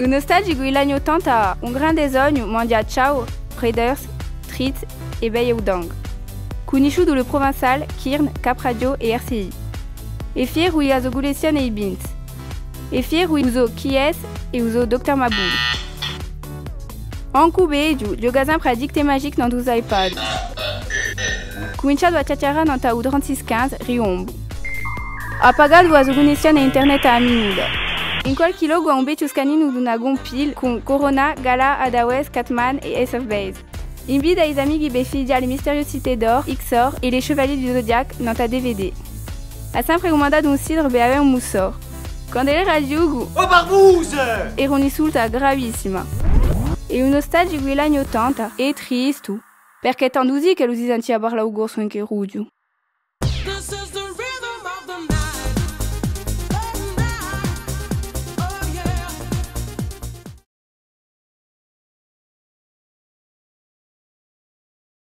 Un nostalgico il agno 80 un grande sogno mangia ciao, Raiders, Trit et Beyeudang. Kunishu le provençal, Kirn, Cap Radio et RCI. Et fier où il y a Zogulesian et Ibint. Et fier où il uso Kies et uso Dr Maboul. En Koubé, du gazin prédicté magique dans 12 iPad. Kuincha doit tchatchara dans ta ou 3615 Riombo. Apagal doit Zogulesian et Internet à Aminuda. In quel kilo doit ombe tuscanin ou d'una gompil con Corona, Gala, Adawes, Catman et Ace of Base. Invite à les amis qui béfidia les mystérieuses cités d'or, Xor et les chevaliers du Zodiac dans ta DVD. A sempre comanda d'un cidre beave un moussor. Quand elle radio oh barbouze! Eronisulta gravissima. E un nostalgico il agno 80 e triste, perché tandusi che lo disanti a barla ugo su in che rudio.